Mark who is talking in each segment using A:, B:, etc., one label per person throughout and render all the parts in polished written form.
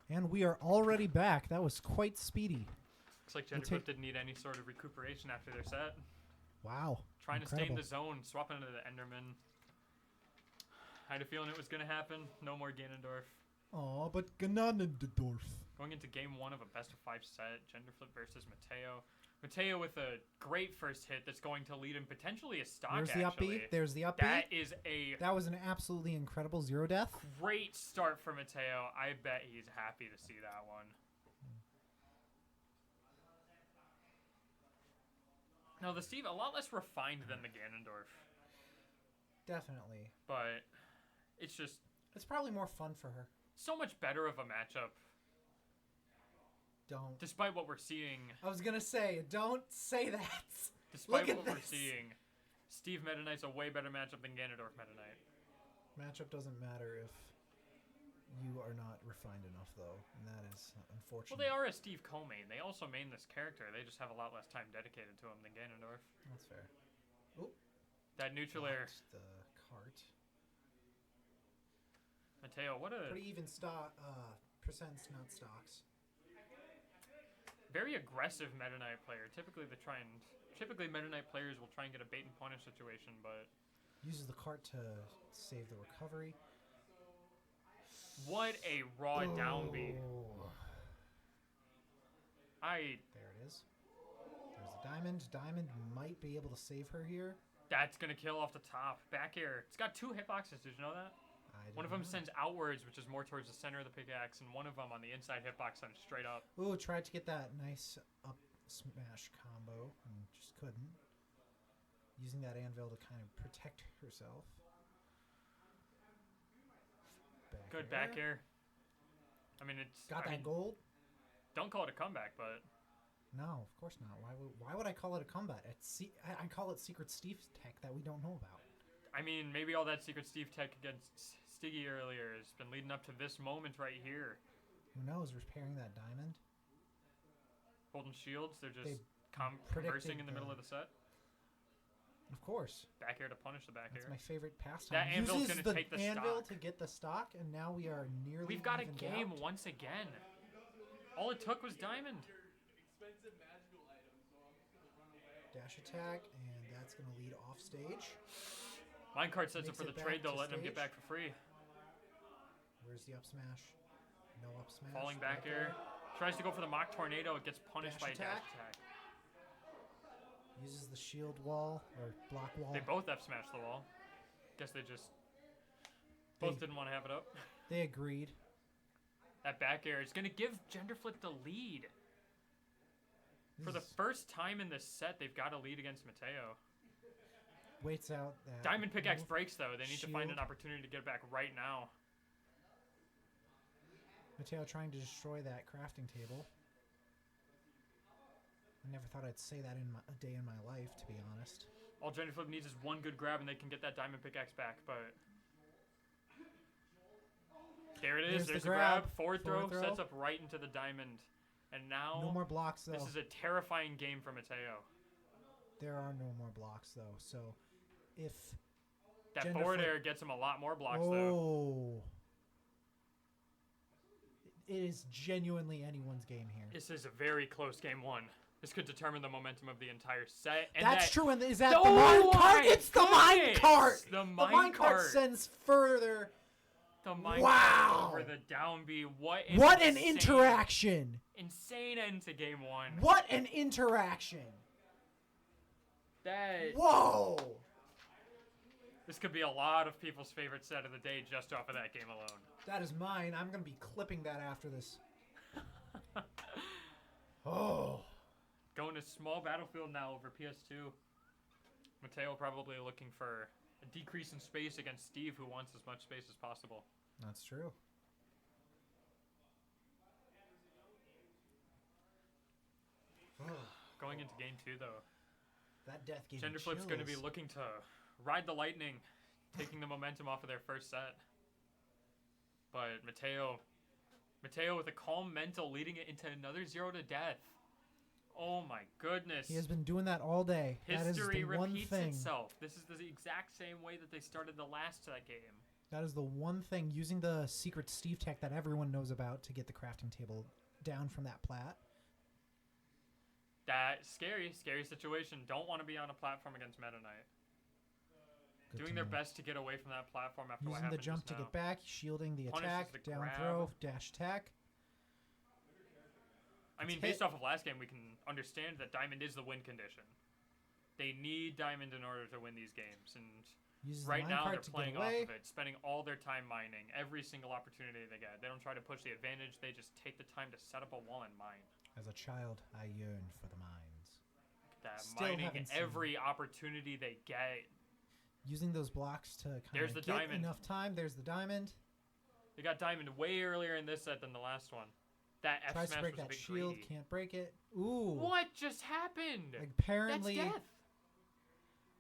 A: And we are already back. That was quite speedy.
B: Looks like Genderflip didn't need any sort of recuperation after their set.
A: Wow.
B: Trying
A: Incredible.
B: to stay in the zone, swapping into the Enderman. I had a feeling it was going to happen. No more Ganondorf.
A: Aw, but Ganondorf.
B: Going into game 1 of a best-of-5 set, Genderflip versus Matteo. Matteo with a great first hit that's going to lead him potentially a stock,
A: There's the
B: actually.
A: upbeat. There's the upbeat. That was an absolutely incredible zero death.
B: Great start for Matteo. I bet he's happy to see that one. Now, the Steve, a lot less refined than the Ganondorf.
A: Definitely.
B: But it's just...
A: It's probably more fun for her.
B: So much better of a matchup.
A: Don't.
B: Despite what we're seeing.
A: I was going to say, don't say that.
B: Despite what we're seeing, Steve Meta Knight's a way better matchup than Ganondorf Meta Knight.
A: Matchup doesn't matter if you are not refined enough, though. And that is unfortunate.
B: Well, they are a Steve co-main. They also main this character. They just have a lot less time dedicated to him than Ganondorf.
A: That's fair. Oh.
B: That neutral air.
A: The cart.
B: Matteo, what a...
A: Pretty even percents, not stocks.
B: Very aggressive Meta Knight player. Typically Meta Knight players will try and get a bait and punish situation, but...
A: Uses the cart to save the recovery.
B: What a raw down B.
A: There it is. There's a diamond. Diamond might be able to save her here.
B: That's going to kill off the top. Back air. It's got 2 hitboxes. Did you know that? One of them sends outwards, which is more towards the center of the pickaxe, and one of them on the inside hitbox sends straight up.
A: Ooh, tried to get that nice up smash combo and just couldn't. Using that anvil to kind of protect herself.
B: Good back air. I mean, it's...
A: Got that gold?
B: Don't call it a comeback, but...
A: No, of course not. Why would I call it a comeback? I call it Secret Steve tech that we don't know about.
B: I mean, maybe all that Secret Steve tech against Stiggy earlier has been leading up to this moment right here.
A: Who knows? Repairing that diamond.
B: Holding shields. They're just conversing in the middle of the set.
A: Of course.
B: Back air to punish the back air.
A: That's my favorite pastime.
B: That anvil's going to take the
A: anvil
B: stock.
A: to get the stock, and now we are nearly
B: We've got a
A: evened
B: game
A: out.
B: once again. All it took was diamond.
A: Dash attack, and that's going to lead off stage.
B: Minecart sets up
A: Makes
B: for the
A: it back
B: trade, though,
A: to
B: letting him
A: stage.
B: get back for free.
A: Where's the up smash? No up smash.
B: Falling back air. Tries to go for the mock tornado. It gets punished by a
A: Dash
B: dash attack.
A: Uses the shield wall, or block wall.
B: They both F-smashed the wall. Guess they just... Both didn't want to have it up.
A: They agreed.
B: That back air is going to give Genderflip the lead. For the first time in this set, they've got a lead against Matteo.
A: Waits out that
B: Diamond pickaxe
A: move.
B: breaks, though. They need to find
A: Shield.
B: an opportunity to get it back right now.
A: Matteo trying to destroy that crafting table. I never thought I'd say that in a day in my life, to be honest.
B: All Genderflip needs is one good grab, and they can get that diamond pickaxe back, but... There it is. There's the grab. Forward throw sets up right into the diamond. And now...
A: No more blocks, though.
B: This is a terrifying game for Matteo.
A: There are no more blocks, though. So, if...
B: That forward air gets him a lot more blocks, though.
A: It is genuinely anyone's game here.
B: This is a very close game 1. This could determine the momentum of the entire set. And
A: That's true, and is that
B: Oh
A: the mine
B: my
A: cart? It's the mine cart!
B: The mine
A: cart
B: cart
A: sends further.
B: The mine
A: Wow!
B: over the down B. What
A: an interaction!
B: Insane end to game 1.
A: What an interaction!
B: That...
A: Whoa!
B: This could be a lot of people's favorite set of the day just off of that game alone.
A: That is mine. I'm going to be clipping that after this. Oh.
B: Going to small battlefield now over PS2. Matteo probably looking for a decrease in space against Steve, who wants as much space as possible.
A: That's true.
B: Going into game 2, though.
A: That death gave me
B: Genderflip's going to be
A: chills.
B: looking to ride the lightning, taking the momentum off of their first set. But Matteo with a calm mental, leading it into another 0 to death. Oh my goodness.
A: He has been doing that all day.
B: History
A: that is the one
B: repeats
A: thing.
B: itself. This is the exact same way that they started the last game.
A: That is the one thing, using the secret Steve tech that everyone knows about to get the crafting table down from that plat.
B: That scary situation. Don't want to be on a platform against Meta Knight.
A: Good
B: Doing
A: to
B: their
A: know.
B: best to get away from that platform after what
A: Using the
B: happened
A: jump
B: just
A: to
B: now.
A: get back, shielding the
B: Punishes
A: attack,
B: the
A: down
B: grab.
A: throw, dash attack.
B: I mean, based off of last game, we can understand that Diamond is the win condition. They need Diamond in order to win these games, and
A: Uses
B: right
A: the
B: now
A: minecart
B: they're
A: to
B: playing
A: get
B: off
A: away.
B: of it, spending all their time mining every single opportunity they get. They don't try to push the advantage; they just take the time to set up a wall and mine.
A: As a child, I yearned for the mines.
B: That
A: Still
B: mining
A: haven't seen
B: every opportunity they get.
A: Using those blocks to kind
B: There's
A: of
B: the
A: get
B: diamond.
A: enough time. There's the diamond.
B: They got Diamond way earlier in this set than the last one. That F
A: Tries to
B: smash
A: break
B: was a
A: that
B: bit
A: shield.
B: greedy.
A: Can't break it. Ooh.
B: What just happened?
A: Apparently.
B: That's death.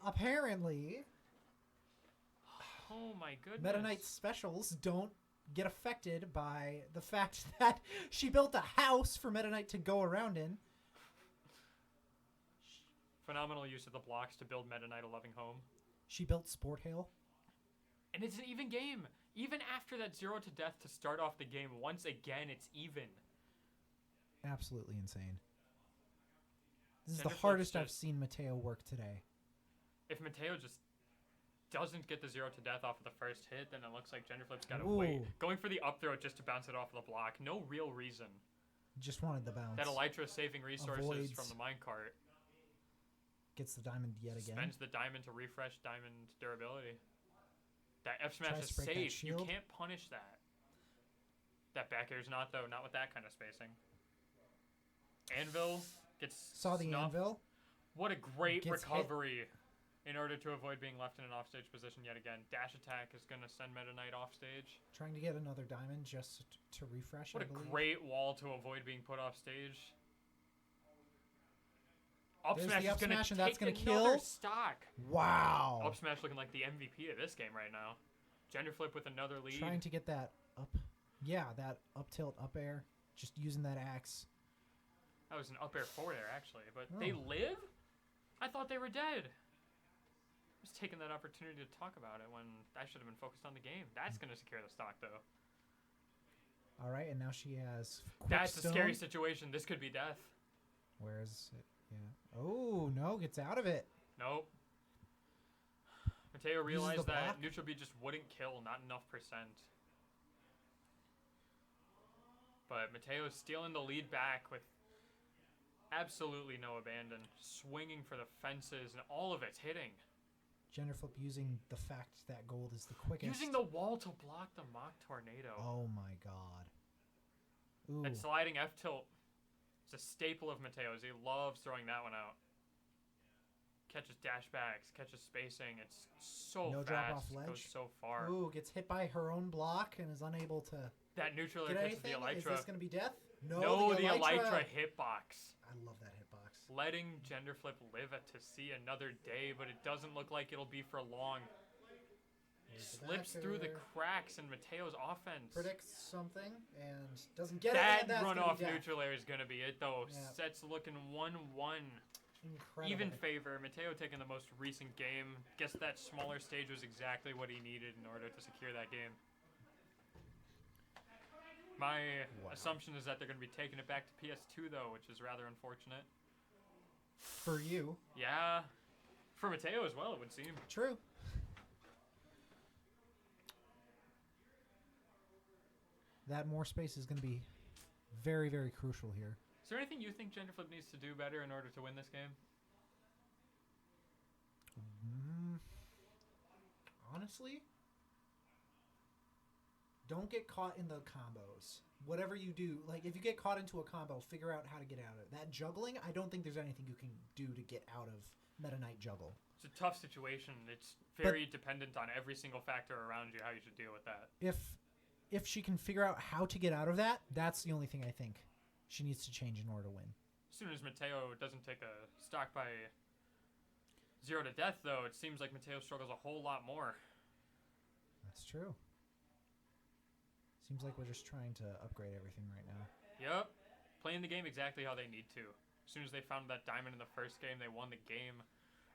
A: Apparently,
B: Oh my goodness.
A: Meta Knight's specials don't get affected by the fact that she built a house for Meta Knight to go around in.
B: Phenomenal use of the blocks to build Meta Knight a loving home.
A: She built Sport Hail.
B: And it's an even game. Even after that 0 to death to start off the game, once again, it's even.
A: Absolutely insane. This is the
B: Genderflip's
A: hardest I've
B: just-
A: seen Matteo work today.
B: If Matteo just doesn't get the 0 to death off of the first hit, then it looks like Genderflip's got to
A: Ooh.
B: wait. Going for the up throw just to bounce it off of the block. No real reason.
A: Just wanted the bounce.
B: That Elytra saving resources
A: Avoids.
B: from the minecart.
A: Gets the diamond yet again.
B: Spends the diamond to refresh diamond durability. That F smash
A: Tries
B: is
A: to break that
B: safe. You
A: shield.
B: can't punish that. That back air's not, though. Not with that kind of spacing. Anvil gets
A: Saw the
B: snuffed.
A: anvil.
B: What a great
A: Gets hit.
B: recovery in order to avoid being left in an offstage position yet again. Dash attack is going to send Meta Knight offstage.
A: Trying to get another diamond just to refresh.
B: What
A: I
B: a
A: believe.
B: great wall to avoid being put off stage. Up
A: There's
B: smash
A: the
B: is
A: up
B: going
A: smash,
B: to
A: and
B: take
A: that's gonna
B: another
A: kill.
B: stock.
A: Wow.
B: Up smash looking like the MVP of this game right now. Genderflip with another lead.
A: Trying to get that up. Yeah, that up tilt, up air. Just using that axe.
B: That was an up air 4 there, actually. But
A: Oh.
B: they live? I thought they were dead. I was taking that opportunity to talk about it when I should have been focused on the game. That's going to secure the stock, though.
A: All right, and now she has quick
B: That's a scary
A: stone.
B: situation. This could be death.
A: Where is it? Yeah. Oh, no, gets out of it.
B: Nope. Matteo realized
A: the
B: that
A: block.
B: neutral B just wouldn't kill, not enough percent. But Mateo's stealing the lead back with absolutely no abandon. Swinging for the fences, and all of it's hitting.
A: Genderflip using the fact that gold is the quickest.
B: Using the wall to block the mock tornado.
A: Oh my god. Ooh.
B: That sliding F tilt is a staple of Mateo's. He loves throwing that one out. Catches dash backs, catches spacing. It's so
A: No drop
B: fast.
A: off ledge.
B: Goes so far.
A: Ooh, gets hit by her own block and is unable to
B: That neutral
A: get
B: air catches
A: anything.
B: the
A: Is
B: Elytra.
A: this going to be death?
B: No, the Elytra hitbox.
A: I love that hitbox.
B: Letting Genderflip live to see another day, but it doesn't look like it'll be for long.
A: Here's the
B: Slips through the
A: backer.
B: cracks in Mateo's offense.
A: Predicts something and doesn't get
B: That
A: it. And that's
B: run
A: gonna
B: off
A: be death.
B: neutral air is going to be it, though.
A: Yeah.
B: Set's looking 1-1.
A: Incredible.
B: Even favor. Mateo taking the most recent game. Guess that smaller stage was exactly what he needed in order to secure that game. My assumption is that they're going to be taking it back to PS2, though, which is rather unfortunate.
A: For you.
B: Yeah. For Mateo as well, it would seem.
A: True. That more space is going to be very, very crucial here.
B: Is there anything you think Genderflip needs to do better in order to win this game?
A: Honestly, don't get caught in the combos. Whatever you do, like if you get caught into a combo, figure out how to get out of it. That juggling, I don't think there's anything you can do to get out of Meta Knight juggle.
B: It's a tough situation. It's very dependent on every single factor around you, how you should deal with that.
A: If she can figure out how to get out of that, that's the only thing I think she needs to change in order to win.
B: As soon as Mateo doesn't take a stock by 0 to death, though, it seems like Mateo struggles a whole lot more.
A: That's true. Seems like we're just trying to upgrade everything right now.
B: Yep. Playing the game exactly how they need to. As soon as they found that diamond in the first game, they won the game.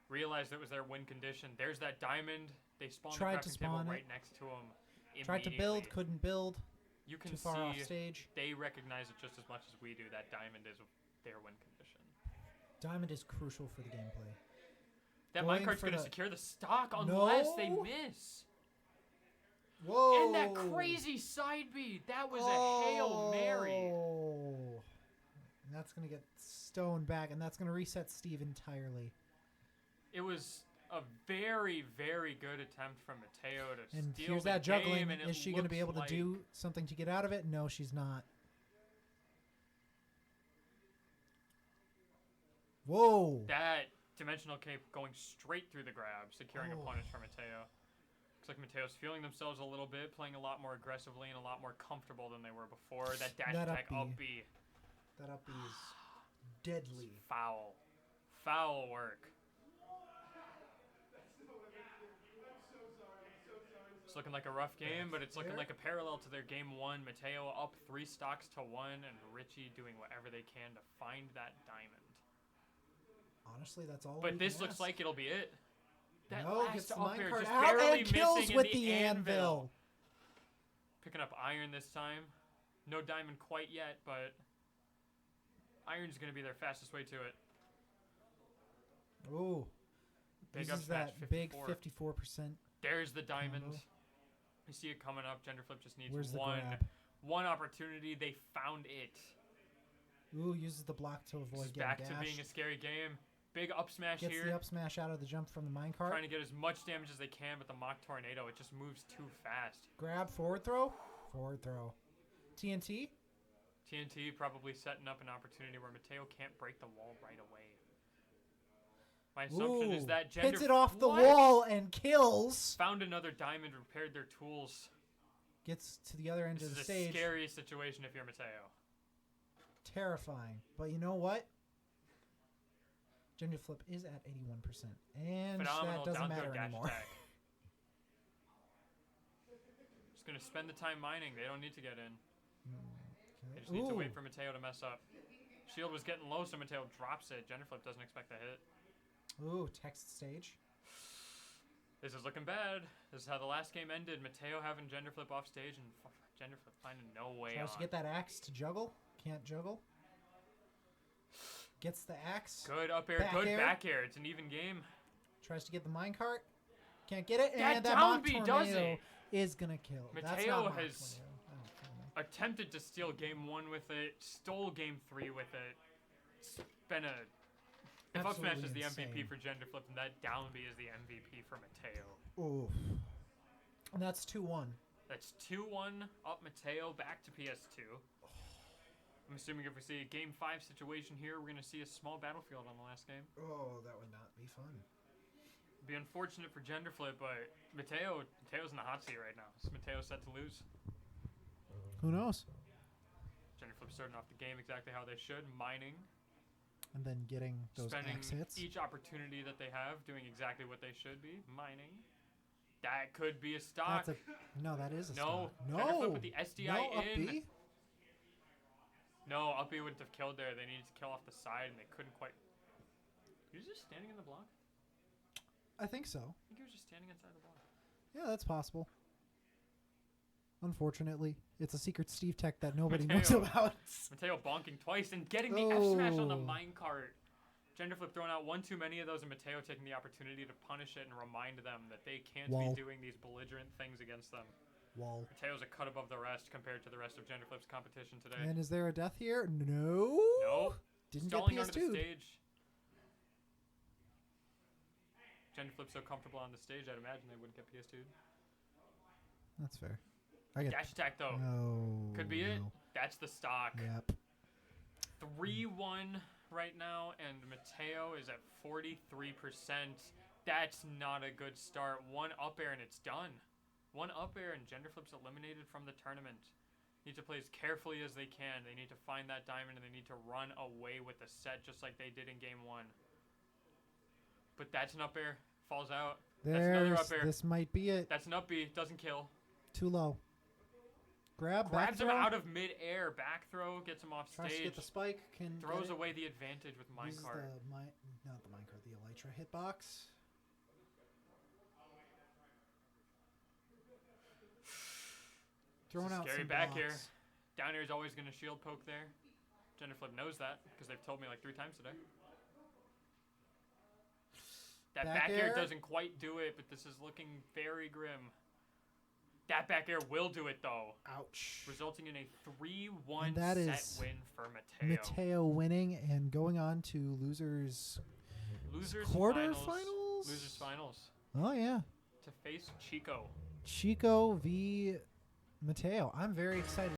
B: Realized it was their win condition. There's that diamond. They spawned
A: Tried
B: the
A: to
B: crafting table
A: spawn it.
B: right next to him.
A: Tried to build, couldn't build.
B: You can
A: Too far off
B: see
A: stage.
B: they recognize it just as much as we do. That diamond is their win condition.
A: Diamond is crucial for the gameplay.
B: That
A: Going
B: minecart's
A: for
B: going to
A: the-
B: secure the stock unless they
A: No.
B: miss.
A: Whoa!
B: And that crazy side beat. That was a Hail Mary.
A: Oh. And that's going to get stoned back, and that's going to reset Steve entirely.
B: It was a very, very good attempt from Matteo to
A: And
B: steal
A: here's
B: the
A: that juggling.
B: game, and it
A: Is she going to be able
B: looks
A: to do something to get out of it? No, she's not. Whoa!
B: that dimensional cape going straight through the grab, securing a
A: Oh.
B: punish for Matteo. Looks like Mateo's feeling themselves a little bit, playing a lot more aggressively and a lot more comfortable than they were before. That dash
A: That
B: attack
A: up
B: up
A: B.
B: B.
A: That up B is deadly.
B: Foul. Foul work. It's looking like a rough game, but it's looking
A: Fair.
B: like a parallel to their game one. Matteo up 3 stocks to 1, and Richie doing whatever they can to find that diamond.
A: Honestly, that's all.
B: But
A: we
B: this
A: can
B: looks
A: ask.
B: like it'll be it. That
A: No,
B: last
A: gets the
B: up air
A: minecart
B: just
A: out
B: barely
A: and kills
B: missing
A: with
B: in
A: the anvil.
B: Picking up iron this time. No diamond quite yet, but iron's going to be their fastest way to it.
A: Ooh.
B: Big
A: Uses
B: up smash,
A: that big
B: 54.
A: 54%.
B: There's the diamond.
A: Combo.
B: You see it coming up. Genderflip just needs
A: Where's the
B: one
A: grab?
B: opportunity. They found it.
A: Ooh, uses the block to
B: This
A: avoid
B: is
A: getting
B: back
A: dashed.
B: to being a scary game. Big up smash
A: Gets
B: here.
A: the up smash out of the jump from the minecart.
B: Trying to get as much damage as they can, but the mock tornado, it just moves too fast.
A: Grab, forward throw. Forward throw. TNT.
B: TNT probably setting up an opportunity where Matteo can't break the wall right away. My assumption is
A: Ooh,
B: that Gender
A: hits it off the
B: What?
A: wall and kills.
B: Found another diamond, repaired their tools.
A: Gets to the other end
B: This
A: of the
B: is a
A: stage.
B: scary situation if you're Matteo.
A: Terrifying. But you know what? Genderflip is at 81%. And
B: Phenomenal
A: that doesn't
B: down throw
A: matter
B: dash
A: anymore.
B: attack. Just going to spend the time mining. They don't need to get in. They just need to wait for Matteo to mess up. Shield was getting low, so Matteo drops it. Genderflip doesn't expect the hit.
A: Ooh, text stage.
B: This is looking bad. This is how the last game ended. Matteo having Genderflip off stage and Genderflip finding no way
A: Tries
B: on.
A: to get that axe to juggle. Can't juggle. Gets the axe.
B: Good up air,
A: Back
B: good
A: air.
B: back air. It's an even game.
A: Tries to get the minecart. Can't get it.
B: That
A: And that
B: down
A: mock
B: B does
A: tornado
B: it.
A: is going to kill. That's
B: Matteo
A: not mock
B: has
A: tornado. Oh, tornado.
B: Attempted to steal game 1 with it, stole game 3 with it. It's been a... If up smash is
A: Absolutely
B: the MVP
A: insane.
B: for Genderflip, then that down B is the MVP for Matteo.
A: Ooh. And that's 2-1.
B: That's 2-1 up Matteo, back to PS2. I'm assuming if we see a game 5 situation here, we're going to see a small battlefield on the last game.
A: Oh, that would not be fun.
B: It'd be unfortunate for Genderflip, but Mateo's in the hot seat right now. Is Matteo set to lose?
A: Who knows?
B: Genderflip starting off the game exactly how they should, mining,
A: And then getting those
B: spending
A: axe hits.
B: each opportunity that they have, doing exactly what they should be, mining. That could be a stock.
A: That's a, no, that is a
B: No,
A: stock.
B: Genderflip
A: No.
B: with the SDI
A: No, up
B: in.
A: B?
B: No, up B wouldn't have killed there. They needed to kill off the side, and they couldn't quite. He was just standing in the block?
A: I think so.
B: I think he was just standing inside the block.
A: Yeah, that's possible. Unfortunately, it's a secret Steve tech that nobody knows
B: Matteo.
A: about.
B: Matteo bonking twice and getting the F smash on the
A: Oh.
B: minecart. Genderflip throwing out one too many of those, and Matteo taking the opportunity to punish it and remind them that they can't
A: Wall.
B: be doing these belligerent things against them.
A: Wall.
B: Mateo's a cut above the rest compared to the rest of Genderflip's competition today.
A: And is there a death here? No.
B: No.
A: Didn't
B: Stalling
A: get
B: onto the
A: PS2.
B: stage. Genderflip's so comfortable on the stage, I'd imagine they wouldn't get PS2.
A: That's fair. I get.
B: Dash attack, though.
A: No.
B: Could be it.
A: no.
B: That's the stock.
A: Yep.
B: 3-1 right now, and Matteo is at 43%. That's not a good start. One up air and it's done. One up air and Genderflip's eliminated from the tournament. Need to play as carefully as they can. They need to find that diamond and they need to run away with the set just like they did in game 1. But that's an up air. Falls out. That's another up air.
A: This might be it.
B: That's an up B. Doesn't kill.
A: Too low. Grab. Back
B: Grabs him
A: throw.
B: out of mid-air. Back throw. Gets him off
A: Tries to
B: stage.
A: get the spike. Can
B: Throws
A: get it.
B: away the advantage with
A: Uses
B: minecart.
A: not the minecart. The elytra hitbox. Throwing out
B: scary
A: some
B: back
A: blocks.
B: air. Down air is always going to shield poke there. Genderflip knows that because they've told me like 3 times today. That back air doesn't quite do it, but this is looking very grim. That back air will do it though.
A: Ouch.
B: Resulting in a 3-1
A: that
B: set
A: is
B: win for Matteo.
A: Matteo winning and going on to losers quarterfinals.
B: Losers finals.
A: Oh yeah.
B: To face Chico.
A: Chico v Matteo. I'm very excited.